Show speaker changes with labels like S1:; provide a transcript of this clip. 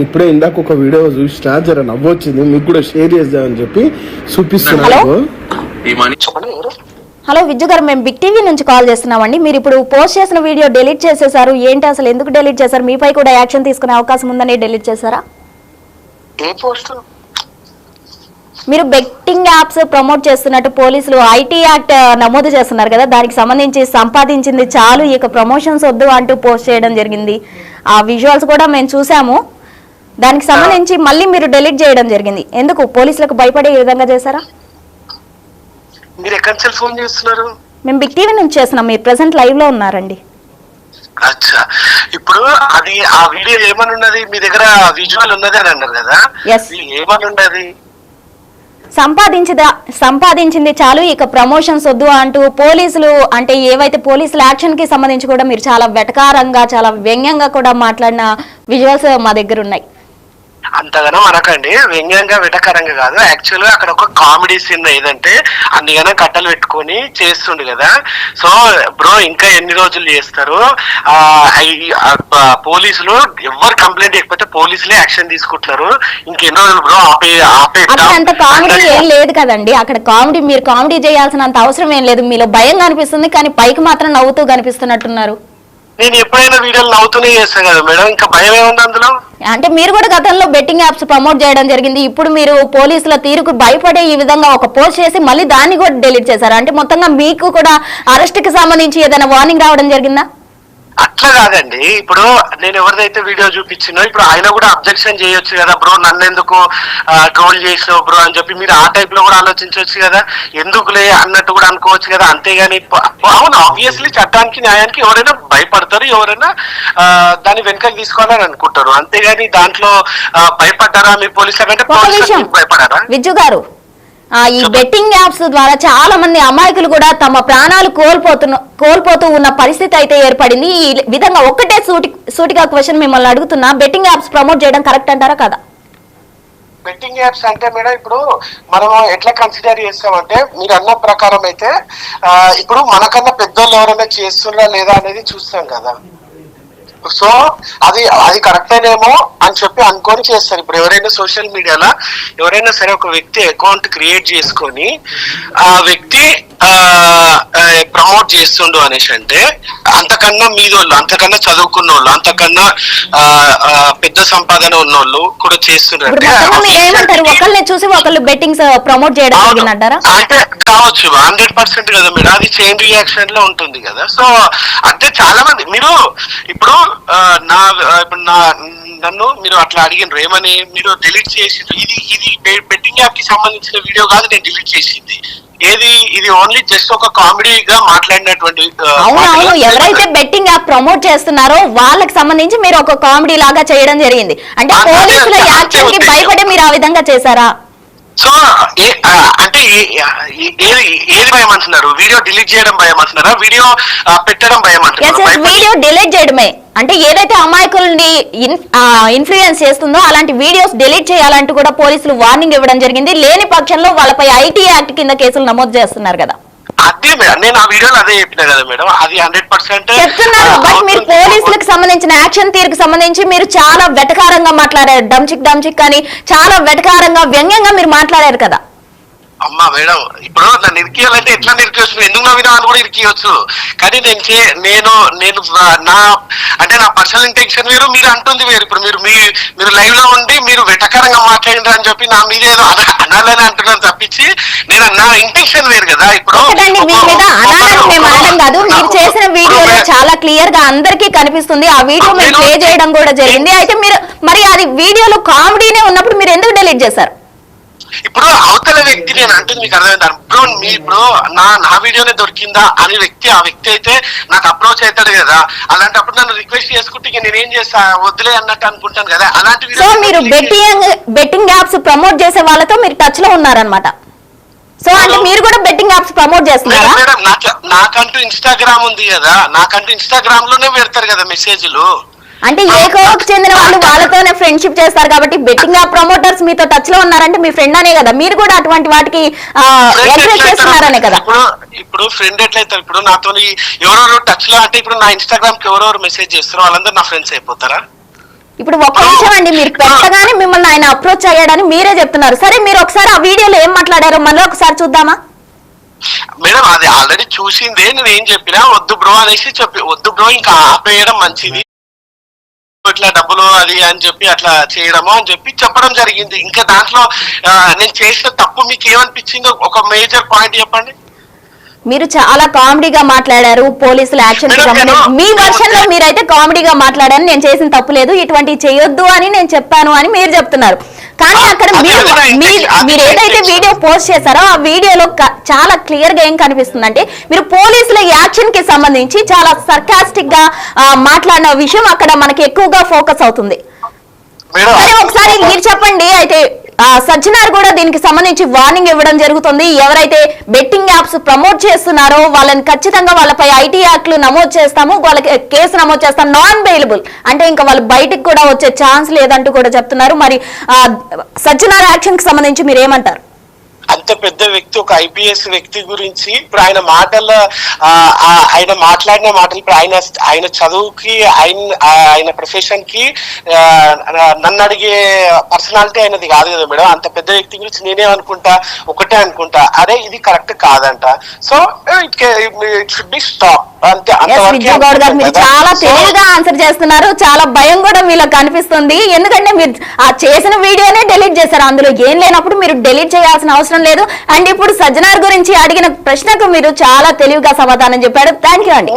S1: ఇప్పుడే ఇందాక ఒక వీడియో చూసినా జర నవ్వొచ్చింది, మీకు కూడా షేర్ చేద్దామని చెప్పి చూపిస్తున్నాను.
S2: హలో విజ్జు గారు, మేము బిగ్ టీవీ నుంచి కాల్ చేస్తున్నామండి. మీరు ఇప్పుడు పోస్ట్ చేసిన వీడియో డిలీట్ చేసేసారు. ఏంటి అసలు, ఎందుకు డిలీట్ చేశారు? మీపై కూడా యాక్షన్ తీసుకునే అవకాశం ఉందని డిలీట్ చేశారా?
S3: ఏ పోస్ట్?
S2: మీరు బెట్టింగ్ యాప్స్ ప్రమోట్ చేస్తున్నట్టు పోలీసులు ఐటీ యాక్ట్ నమోదు చేస్తున్నారు కదా, దానికి సంబంధించి సంపాదించింది చాలు, ఇక ప్రమోషన్స్ వద్దు అంటూ పోస్ట్ చేయడం జరిగింది. ఆ విజువల్స్ కూడా మేము చూసాము. దానికి సంబంధించి మళ్ళీ మీరు డిలీట్ చేయడం జరిగింది. ఎందుకు? పోలీసులకు భయపడే విధంగా చేశారా?
S3: మీరు ఎక్కడి నుంచి ఫోన్ చేస్తున్నారు?
S2: మేము బిగ్ టీవీ నుంచి చేస్తున్నాం. మీరు ప్రెసెంట్ లైవ్ లో ఉన్నారండి.
S3: అచ్చా, ఇప్పుడు అది ఆ వీడియో ఏమని ఉన్నది? మీ దగ్గర విజువల్ ఉన్నది అని అన్నారు కదా, ఏమని ఉన్నది?
S2: సంపాదించింది చాలు, ఇక ప్రమోషన్స్ వద్దు అంటూ పోలీసులు, అంటే ఏవైతే పోలీసుల యాక్షన్ కి సంబంధించి కూడా మీరు చాలా వెటకారంగా, చాలా వ్యంగ్యంగా కూడా మాట్లాడిన విజువల్స్ మా దగ్గర ఉన్నాయి.
S3: అంతగానో అనకండి, వ్యంగ్యంగా వెటకరంగా కాదు. యాక్చువల్ గా అక్కడ ఒక కామెడీ సీన్ ఏదంటే అన్నిగానో కట్టలు పెట్టుకొని చేస్తుండు కదా. సో బ్రో ఇంకా ఎన్ని రోజులు చేస్తారు? పోలీసులు ఎవరు కంప్లైంట్ చేయకపోతే పోలీసులే యాక్షన్ తీసుకుంటున్నారు. ఇంకెన్ని రోజులు బ్రో
S2: అంత కామెడీ ఏం లేదు కదండి. అక్కడ కామెడీ, మీరు కామెడీ చేయాల్సినంత అవసరం ఏం లేదు. మీలో భయం కనిపిస్తుంది, కానీ పైకి మాత్రం నవ్వుతూ కనిపిస్తున్నట్టున్నారు.
S3: నేను ఎప్పుడైనా వీడియోలు నవ్వుతూనే చేస్తాను కదా మేడం, ఇంకా భయం ఏముంది అందులో?
S2: అంటే మీరు కూడా గతంలో బెట్టింగ్ యాప్స్ ప్రమోట్ చేయడం జరిగింది. ఇప్పుడు మీరు పోలీసుల తీరుకు భయపడే ఈ విధంగా ఒక పోస్ట్ చేసి మళ్ళీ దాన్ని కూడా డిలీట్ చేశారు. అంటే మొత్తంగా మీకు కూడా అరెస్ట్ కి సంబంధించి ఏదైనా వార్నింగ్ రావడం జరిగిందా?
S3: అట్లా కాదండి, ఇప్పుడు నేను ఎవరిదైతే వీడియో చూపించినో ఇప్పుడు ఆయన కూడా అబ్జెక్షన్ చేయొచ్చు కదా, బ్రో నన్ను ఎందుకు ట్రోల్ చేసావు బ్రో అని చెప్పి మీరు ఆ టైప్ లో కూడా ఆలోచించవచ్చు కదా, ఎందుకులే అన్నట్టు కూడా అనుకోవచ్చు కదా. అంతేగాని అవును, ఆబ్వియస్లీ చట్టానికి న్యాయానికి ఎవరైనా భయపడతారు, ఎవరైనా దాన్ని వెనకకి తీసుకోవాలని అనుకుంటారు. అంతేగాని దాంట్లో భయపడ్డారా మీ పోలీసులు అంటే భయపడారా?
S2: విజ్జు గారు, ఈ బెట్టింగ్ యాప్స్ ద్వారా చాలా మంది అమాయకులు కూడా తమ ప్రాణాలు కోల్పోతూ ఉన్న పరిస్థితి అయితే ఏర్పడింది. ఈ విధంగా ఒక్కటే సూటిగా క్వశ్చన్ మిమ్మల్ని అడుగుతున్నా, బెట్టింగ్ యాప్స్ ప్రమోట్ చేయడం కరెక్ట్ అంటారా కదా?
S3: బెట్టింగ్ యాప్స్ అంటే మేడం ఇప్పుడు మనం ఎట్లా కన్సిడర్ చేస్తామంటే మీరు అన్న ప్రకారం అయితే ఇప్పుడు మనకన్నా పెద్దోళ్ళు ఎవరైనా చేస్తున్నారా లేదా అనేది చూస్తాం కదా. సో అది కరెక్టేనేమో అని చెప్పి అనుకొని చేస్తారు. ఇప్పుడు ఎవరైనా సోషల్ మీడియాలో ఎవరైనా సరే ఒక వ్యక్తి అకౌంట్ క్రియేట్ చేసుకొని ఆ వ్యక్తి ప్రమోట్ చేస్తుండు అనేసి అంటే అంతకన్నా మీదోళ్ళు, అంతకన్నా చదువుకున్న వాళ్ళు, అంతకన్నా పెద్ద సంపాదన ఉన్నోళ్ళు కూడా చేస్తుండ్రంటే
S2: చూసి ఒకళ్ళు బెట్టింగ్స్ ప్రమోట్ చేయడం
S3: అంటే కావచ్చు 100% కదా మేడం, అది చైన్ రియాక్షన్ లో ఉంటుంది కదా. సో అంటే చాలా మంది మీరు ఇప్పుడు నన్ను మీరు అట్లా అడిగినారు ఏమని, మీరు డిలీట్ చేసిండ్రు. ఇది బెట్టింగ్ యాప్ కి సంబంధించిన వీడియో కాదు నేను డిలీట్ చేసింది. ఇది ఓన్లీ జస్ట్ ఒక కామెడీగా మాట్లాడినటువంటి.
S2: అవునవును, ఎవరైతే బెట్టింగ్ యాప్ ప్రమోట్ చేస్తున్నారో వాళ్ళకి సంబంధించి మీరు ఒక కామెడీ లాగా చేయడం జరిగింది. అంటే పోలీసుల యాక్షన్ కి భయపడి మీరు ఆ విధంగా చేశారా?
S3: సో అంటే ఏది భయం అంటున్నారు? వీడియో డిలీట్ చేయడం భయం అంటున్నారా? వీడియో పెట్టడం భయం అంటున్నారా?
S2: వీడియో డిలీట్ చేయడమే. అంటే ఏదైతే అమాయకుల్ని ఇన్ఫ్లుయెన్స్ చేస్తుందో అలాంటి వీడియోస్ డిలీట్ చేయాలంటూ కూడా పోలీసులు వార్నింగ్ ఇవ్వడం జరిగింది. లేని పక్షంలో వాళ్ళపై ఐటీ యాక్ట్ కింద కేసులు నమోదు చేస్తున్నారు కదా.
S3: అదే మేడం, నేను ఆ వీడియోలో అదే చెప్పినా కదా మేడం, అది 100%
S2: చెప్తున్నారు. బట్ మీరు పోలీసులకు సంబంధించిన యాక్షన్ తీరుకు సంబంధించి మీరు చాలా వెటకారంగా మాట్లాడారు. డంచిక్ అని చాలా వెటకారంగా, వ్యంగ్యంగా మీరు మాట్లాడారు కదా.
S3: అమ్మా మేడం, ఇప్పుడు నన్ను ఇరికియాలంటే ఎట్లా ఇరికివచ్చు? ఎందుకు నవ్వినా అని కూడా ఇరికియవచ్చు. కానీ నేను నా పర్సనల్ ఇంటెన్షన్ వేరు, మీరు అంటుంది వేరు. ఇప్పుడు మీరు లైవ్ లో ఉండి మీరు వెటకరంగా మాట్లాడిండ్రు అని చెప్పి నా మీద ఏదో అనాలని అంటున్నాను తప్పించి నా ఇంటెన్షన్ వేరు కదా. ఇప్పుడు
S2: మీ మీద అనాలని మేము అనడం కాదు, మీరు చేసిన వీడియోలో చాలా క్లియర్ గా అందరికీ కనిపిస్తుంది. ఆ వీడియో మేము ప్లే చేయడం కూడా జరిగింది. అయితే మీరు మరి అది వీడియోలో కామెడీనే ఉన్నప్పుడు మీరు ఎందుకు డిలీట్ చేశారు?
S3: ఇప్పుడు అవతల వ్యక్తి, నేను అంటుంది మీకు అర్థమైంది బ్రో, ఇప్పుడు నా వీడియోనే దొరికిందా అని ఆ వ్యక్తి అయితే నాకు అప్రోచ్ అవుతాడు కదా. అలాంటప్పుడు నన్ను రిక్వెస్ట్ చేసుకుంటే నేనేం చేస్తా, వద్దులే అన్నట్టు అనుకుంటాను కదా. అలాంటి
S2: సో మీరు బెట్టింగ్ యాప్స్ ప్రమోట్ చేసే వాళ్ళతో మీరు టచ్ లో ఉన్నారనమాట. సో అంటే మీరు కూడా బెట్టింగ్ యాప్స్ ప్రమోట్ చేస్తున్నారా?
S3: మేడం నాకంటూ ఇన్స్టాగ్రామ్ ఉంది కదా, నాకంటూ ఇన్స్టాగ్రామ్ లోనే పెడతారు కదా మెసేజ్లు.
S2: అంటే ఏ కోవకు చెందిన వాళ్ళు వాళ్ళతోనే ఫ్రెండ్షిప్ చేస్తారు కాబట్టి బెట్టింగ్ యాప్ ప్రమోటర్స్ మీతో టచ్ లో ఉన్నారంటే మీ ఫ్రెండ్ అనే కదా, మీరు కూడా అటువంటి వాటికి ఎంకరేజ్ చేస్తున్నారనే కదా.
S3: ఇప్పుడు ఫ్రెండ్ ఎట్లయితే ఇప్పుడు నాతో ఎవరెవరు టచ్ లో అంటే ఇప్పుడు నా ఇన్స్టాగ్రామ్ కి ఎవరెవరు మెసేజ్ చేస్తారో వాళ్ళందరూ నా ఫ్రెండ్స్ అయిపోతారా?
S2: ఇప్పుడు ఒక్క నిమిషం అండి, మీరు పెట్టగానే మిమ్మల్ని ఆయన అప్రోచ్ అయ్యాడని మీరే చెప్తున్నారు. సరే మీరు ఒకసారి ఆ వీడియోలో ఏం మాట్లాడారో మళ్ళీ ఒకసారి చూద్దామా?
S3: మేడం అది ఆల్రెడీ చూసిందే, నేను ఏం చెప్పినా వద్దు బ్రో అనేసి చెప్పి, వద్దు బ్రో ఇంకా ఆపేయడం మంచిది, ఇట్లా డబ్బులు అది అని చెప్పి అట్లా చేయడము అని చెప్పి చెప్పడం జరిగింది. ఇంకా దాంట్లో నేను చేసిన తప్పు మీకు ఏమనిపించిందో ఒక మేజర్ పాయింట్ చెప్పండి.
S2: మీరు చాలా కామెడీగా మాట్లాడారు పోలీసుల యాక్షన్ కి సంబంధించి. మీ వర్షన్ లో మీరైతే కామెడీగా మాట్లాడారు, నేను చేసిన తప్పు లేదు, ఇటువంటి చేయొద్దు అని నేను చెప్పాను అని మీరు చెప్తున్నారు. కానీ అక్కడ మీరు ఏదైతే వీడియో పోస్ట్ చేశారో ఆ వీడియోలో చాలా క్లియర్ గా ఏం కనిపిస్తుందంటే మీరు పోలీసుల యాక్షన్ కి సంబంధించి చాలా సర్కాస్టిక్ గా మాట్లాడిన విషయం అక్కడ మనకి ఎక్కువగా ఫోకస్ అవుతుంది. సరే ఒకసారి మీరు చెప్పండి. అయితే సజ్జనార్ కూడా దీనికి సంబంధించి వార్నింగ్ ఇవ్వడం జరుగుతుంది. ఎవరైతే బెట్టింగ్ యాప్స్ ప్రమోట్ చేస్తున్నారో వాళ్ళని ఖచ్చితంగా వాళ్ళపై ఐటీ యాక్ట్లు నమోదు చేస్తాము, వాళ్ళకి కేసు నమోదు చేస్తాం, నాన్ బెయిలబుల్ అంటే ఇంకా వాళ్ళు బయటికి కూడా వచ్చే ఛాన్స్ లేదంటూ కూడా చెప్తున్నారు. మరి సజ్జనార్ యాక్షన్ కి సంబంధించి మీరు ఏమంటారు?
S3: అంత పెద్ద వ్యక్తి, ఒక ఐపీఎస్ వ్యక్తి గురించి ఇప్పుడు ఆయన మాటల ఆయన మాట్లాడిన మాటలు ఇప్పుడు ఆయన చదువుకి ఆయన ప్రొఫెషన్ కి నన్ను అడిగే పర్సనాలిటీ అయినది కాదు కదా మేడం. అంత పెద్ద వ్యక్తి గురించి నేనేమనుకుంటా, ఒకటే అనుకుంటా, అరే ఇది కరెక్ట్ కాదంట. So it should be stop అంతే.
S2: మీరు చాలా తెలివిగా ఆన్సర్ చేస్తున్నారు, చాలా భయం కూడా మీలో కనిపిస్తుంది. ఎందుకంటే మీరు ఆ చేసిన వీడియోనే డిలీట్ చేశారు, అందులో ఏం లేనప్పుడు మీరు డిలీట్ చేయాల్సిన అవసరం లేదు. అండ్ ఇప్పుడు సజ్జనార్ గురించి అడిగిన ప్రశ్నకు మీరు చాలా తెలివిగా సమాధానం చెప్పారు. థ్యాంక్ యూ అండి.